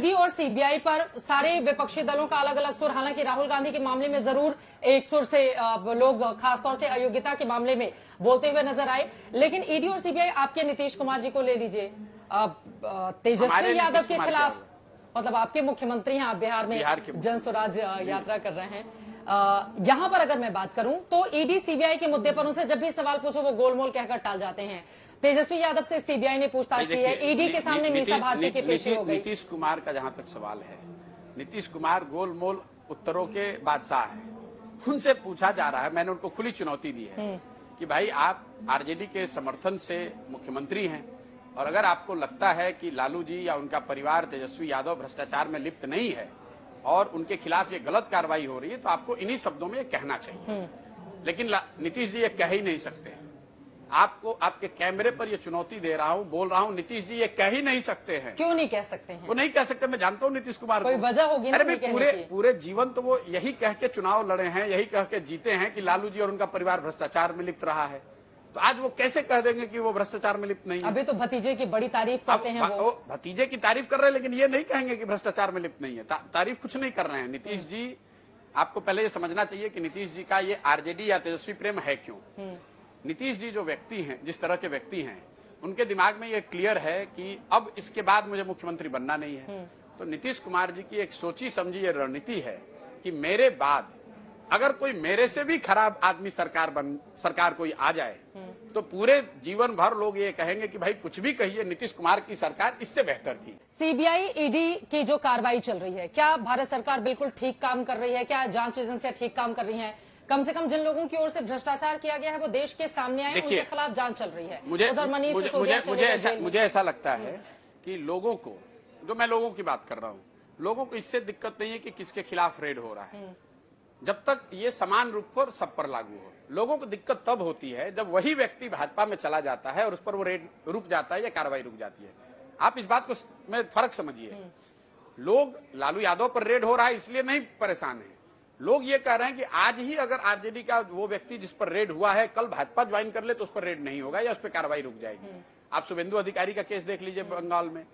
ED और CBI पर सारे विपक्षी दलों का अलग अलग सुर, हालांकि राहुल गांधी के मामले में जरूर एक सुर से लोग खासतौर से अयोग्यता के मामले में बोलते हुए नजर आए, लेकिन ईडी और सीबीआई आपके नीतीश कुमार जी को ले लीजिए, तेजस्वी यादव के खिलाफ, मतलब आपके मुख्यमंत्री हैं, आप बिहार में जन स्वराज यात्रा कर रहे हैं। यहां पर अगर मैं बात करूं तो ईडी सीबीआई के मुद्दे पर उनसे जब भी सवाल पूछो वो गोलमोल कहकर टाल जाते हैं। तेजस्वी यादव से सीबीआई ने पूछताछ की है, ईडी के सामने मीसा भारती की पेशी हो गई। नीतीश कुमार का जहां तक सवाल है, नीतीश कुमार गोलमोल उत्तरों के बादशाह है, उनसे पूछा जा रहा है, मैंने उनको खुली चुनौती दी है कि भाई आप आरजेडी के समर्थन से मुख्यमंत्री हैं और अगर आपको लगता है कि लालू जी या उनका परिवार तेजस्वी यादव भ्रष्टाचार में लिप्त नहीं है और उनके खिलाफ ये गलत कार्रवाई हो रही है तो आपको इन्हीं शब्दों में ये कहना चाहिए। लेकिन नीतीश जी ये कह ही नहीं सकते। आपको आपके कैमरे पर ये चुनौती दे रहा हूँ, बोल रहा हूँ, नीतीश जी ये कह ही नहीं सकते हैं। क्यों नहीं कह सकते हैं? वो नहीं कह सकते, मैं जानता हूँ नीतीश कुमार को। कोई वजह होगी ना? अरे भाई पूरे जीवन तो वो यही कह के चुनाव लड़े हैं, यही कह के जीते हैं कि लालू जी और उनका परिवार भ्रष्टाचार में लिप्त रहा है। तो आज वो कैसे कह देंगे कि वो भ्रष्टाचार में लिप्त नहीं है? अभी तो भतीजे की बड़ी तारीफ करते हैं वो भतीजे की तारीफ कर रहे हैं, लेकिन ये नहीं कहेंगे कि भ्रष्टाचार में लिप्त नहीं है। तारीफ कुछ नहीं कर रहे हैं। नीतीश जी, आपको पहले ये समझना चाहिए कि नीतीश जी का ये आरजेडी या तेजस्वी प्रेम है क्यों। नीतीश जी जो व्यक्ति हैं, जिस तरह के व्यक्ति हैं, उनके दिमाग में ये क्लियर है कि अब इसके बाद मुझे मुख्यमंत्री बनना नहीं है। तो नीतीश कुमार जी की एक सोची समझी ये रणनीति है कि मेरे बाद अगर कोई मेरे से भी खराब आदमी सरकार कोई आ जाए तो पूरे जीवन भर लोग ये कहेंगे कि भाई कुछ भी कहिए, नीतीश कुमार की सरकार इससे बेहतर थी। सीबीआई ईडी की जो कार्रवाई चल रही है, क्या भारत सरकार बिल्कुल ठीक काम कर रही है? क्या जांच एजेंसियां ठीक काम कर रही हैं? कम से कम जिन लोगों की ओर से भ्रष्टाचार किया गया है वो देश के सामने आए, उनके खिलाफ जांच चल रही है। मुझे ऐसा लगता है कि लोगों को, जो मैं लोगों की बात कर रहा हूँ, लोगों को इससे दिक्कत नहीं है कि किसके खिलाफ रेड हो रहा है, जब तक ये समान रूप पर सब पर लागू हो। लोगों को दिक्कत तब होती है जब वही व्यक्ति भाजपा में चला जाता है और उस पर वो रेड रुक जाता है या कार्रवाई रुक जाती है। आप इस बात को में फर्क समझिए। लोग लालू यादव पर रेड हो रहा है इसलिए नहीं परेशान है, लोग ये कह रहे हैं कि आज ही अगर आरजेडी का वो व्यक्ति जिस पर रेड हुआ है कल भाजपा ज्वाइन कर ले तो उस पर रेड नहीं होगा या उस पर कार्रवाई रुक जाएगी। आप शुभेंदु अधिकारी का केस देख लीजिए बंगाल में,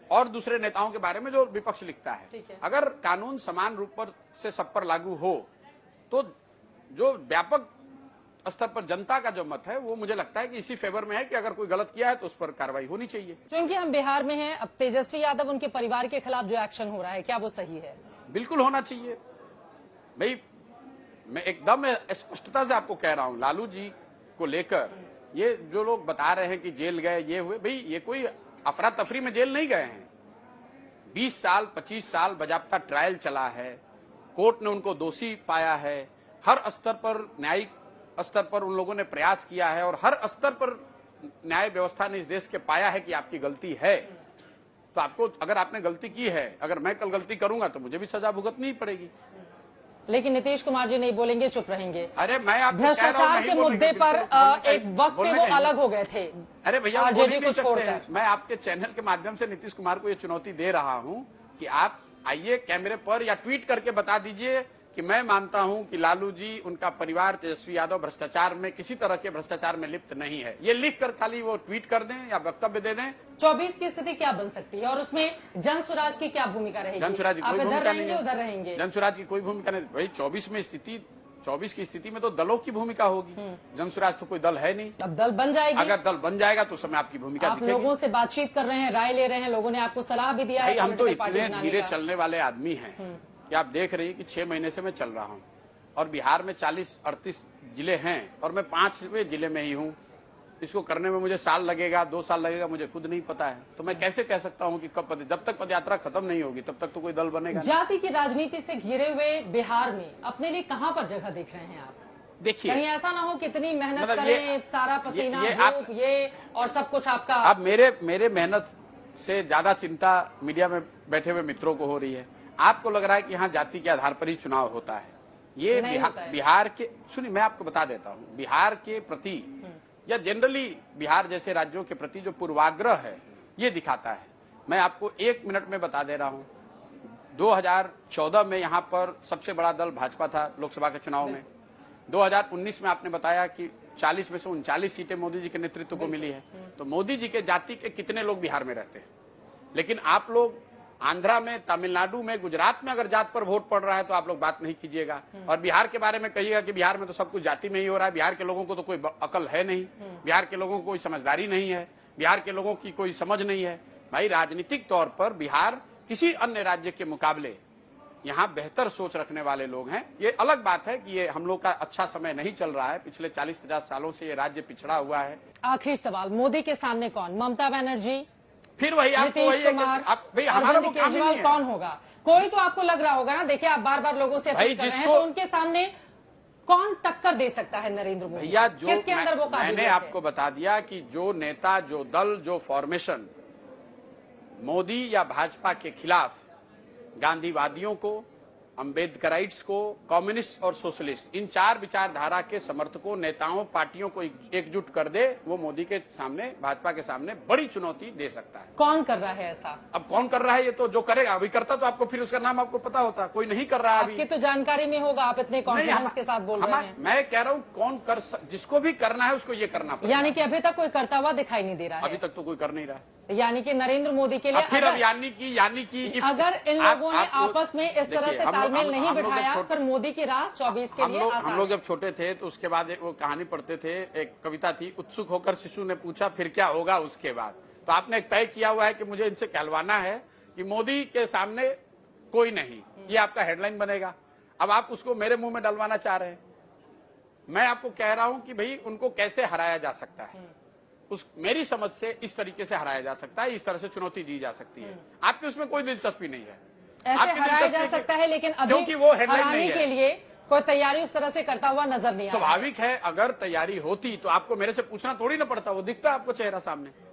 और दूसरे नेताओं के बारे में जो विपक्ष लिखता है। अगर कानून समान रूप पर से सब पर लागू हो तो जो व्यापक स्तर पर जनता का जो मत है वो मुझे लगता है कि इसी फेवर में है कि अगर कोई गलत किया है तो उस पर कार्रवाई होनी चाहिए। क्योंकि हम बिहार में हैं, अब तेजस्वी यादव उनके परिवार के खिलाफ जो एक्शन हो रहा है, क्या वो सही है? बिल्कुल होना चाहिए भाई। मैं एकदम स्पष्टता से आपको कह रहा हूं, लालू जी को लेकर ये जो लोग बता रहे हैं कि जेल गए, ये हुए, भाई ये कोई अफरा तफरी में जेल नहीं गए हैं। 20 साल 25 साल बजाबता ट्रायल चला है, कोर्ट ने उनको दोषी पाया है, हर स्तर पर न्यायिक स्तर पर उन लोगों ने प्रयास किया है और हर स्तर पर न्याय व्यवस्था ने इस देश के पाया है कि आपकी गलती है। तो आपको, अगर आपने गलती की है, अगर मैं कल गलती करूंगा तो मुझे भी सजा भुगतनी पड़ेगी। लेकिन नीतीश कुमार जी नहीं बोलेंगे, चुप रहेंगे। अरे मैं आप भ्रष्टाचार के मुद्दे पर एक वक्त पे वो अलग हो गए थे। अरे भैया आरजेडी को छोड़कर मैं आपके चैनल के माध्यम से नीतीश कुमार को ये चुनौती दे रहा हूं कि आप आइए कैमरे पर या ट्वीट करके बता दीजिए कि मैं मानता हूं कि लालू जी, उनका परिवार, तेजस्वी यादव भ्रष्टाचार में, किसी तरह के भ्रष्टाचार में लिप्त नहीं है। ये लिख कर खाली वो ट्वीट कर दें या वक्तव्य दे दें। 24 की स्थिति क्या बन सकती है और उसमें जन स्वराज की क्या भूमिका रहेगी? जन स्वराज की कोई भूमिका नहीं है, उधर रहेंगे। जन स्वराज की कोई भूमिका नहीं भाई। 24 की स्थिति में तो दलों की भूमिका होगी। जन स्वराज तो कोई दल है नहीं। अब दल बन जाएगी। अगर दल बन जाएगा तो समय आपकी भूमिका आप लोगों से बातचीत कर रहे हैं, राय ले रहे हैं, लोगों ने आपको सलाह भी दिया है। हम तो इतने धीरे चलने वाले आदमी हैं कि आप देख रही हैं कि 6 महीने से मैं चल रहा हूँ और बिहार में 40-38 जिले हैं और मैं 5वें जिले में ही हूँ। इसको करने में मुझे साल लगेगा, 2 साल लगेगा, मुझे खुद नहीं पता है। तो मैं कैसे कह सकता हूँ कि कब जब तक पदयात्रा खत्म नहीं होगी तब तक तो कोई दल बनेगा। जाति की राजनीति से घिरे हुए बिहार में अपने लिए कहाँ पर जगह देख रहे हैं आप? देखिए, कहीं ऐसा ना हो कितनी मेहनत करें, सारा पसीना धूप ये और सब कुछ आपका। अब मेरे मेहनत से ज्यादा चिंता मीडिया में बैठे हुए मित्रों को हो रही है। आपको लग रहा है कि यहाँ जाति के आधार पर ही चुनाव होता है। ये बिहार के, सुनिए मैं आपको बता देता हूँ, बिहार के प्रति या जनरली बिहार जैसे राज्यों के प्रति जो पूर्वाग्रह है ये दिखाता है। मैं आपको 1 मिनट में बता दे रहा हूँ। 2014 में यहाँ पर सबसे बड़ा दल भाजपा था लोकसभा के चुनाव में। 2019 में आपने बताया कि 40 में से 39 सीटें मोदी जी के नेतृत्व को मिली है। तो मोदी जी के जाति के कितने लोग बिहार में रहते हैं? लेकिन आप लोग आंध्रा में, तमिलनाडु में, गुजरात में अगर जात पर वोट पड़ रहा है तो आप लोग बात नहीं कीजिएगा। और बिहार के बारे में कहिएगा कि बिहार में तो सब कुछ जाति में ही हो रहा है। बिहार के लोगों को तो कोई अकल है नहीं, बिहार के लोगों को कोई समझदारी नहीं है, बिहार के लोगों की कोई समझ नहीं है। भाई, राजनीतिक तौर पर बिहार किसी अन्य राज्य के मुकाबले यहाँ बेहतर सोच रखने वाले लोग हैं। ये अलग बात है कि ये हम लोग का अच्छा समय नहीं चल रहा है, पिछले 40-50 सालों से ये राज्य पिछड़ा हुआ है। आखिरी सवाल, मोदी के सामने कौन? ममता बनर्जी, फिर वही आपको नीतीश वही है कि कुमार, भाई हमारा वो काम ही नहीं केजरीवाल, है। कौन होगा? कोई तो आपको लग रहा होगा ना। देखिए, आप बार बार लोगों से अपील कर रहे हैं, तो उनके सामने कौन टक्कर दे सकता है नरेंद्र मोदी? भैया, जो किसके अंदर वो काबिलियत मैंने है? आपको बता दिया कि जो नेता, जो दल, जो फॉर्मेशन मोदी या भाजपा के खिलाफ गांधीवादियों को, अम्बेडकराइट्स को, कम्युनिस्ट और सोशलिस्ट, इन 4 विचारधारा के समर्थकों, नेताओं, पार्टियों को एकजुट कर दे, वो मोदी के सामने, भाजपा के सामने बड़ी चुनौती दे सकता है। कौन कर रहा है ऐसा? अब कौन कर रहा है, ये तो जो करेगा। अभी करता तो आपको फिर उसका नाम आपको पता होता। कोई नहीं कर रहा है अभी। आपकी तो जानकारी में होगा, आप इतने कॉन्फिडेंस के साथ बोल रहे हैं। मैं कह रहा हूँ जिसको भी करना है उसको ये करना पड़ेगा। यानी कि अभी तक कोई करता हुआ दिखाई नहीं दे रहा है। अभी तक तो कोई कर नहीं रहा। यानी कि नरेंद्र मोदी के लिए फिर अब यानी कि अगर इन लोगों ने आपस में इस तरह से तालमेल नहीं बिठाया, फिर मोदी की राह 24 के लिए आसान है। हम लोग जब छोटे थे तो उसके बाद वो कहानी पढ़ते थे, एक कविता थी, उत्सुक होकर शिशु ने पूछा फिर क्या होगा उसके बाद। तो आपने एक तय किया हुआ है कि मुझे इनसे कहलवाना है कि मोदी के सामने कोई नहीं, ये आपका हेडलाइन बनेगा। अब आप उसको मेरे मुंह में डलवाना चाह रहे हैं। मैं आपको कह रहा हूं कि भाई उनको कैसे हराया जा सकता है, मेरी समझ से इस तरीके से हराया जा सकता है, इस तरह से चुनौती दी जा सकती है। आपकी उसमें कोई दिलचस्पी नहीं है। ऐसे हराया जा सकता है, लेकिन अभी क्योंकि वो हेडलाइन हराने नहीं है। के लिए कोई तैयारी उस तरह से करता हुआ नजर नहीं आ रहा है। स्वाभाविक है, अगर तैयारी होती तो आपको मेरे से पूछना थोड़ी ना पड़ता, वो दिखता आपको चेहरा सामने।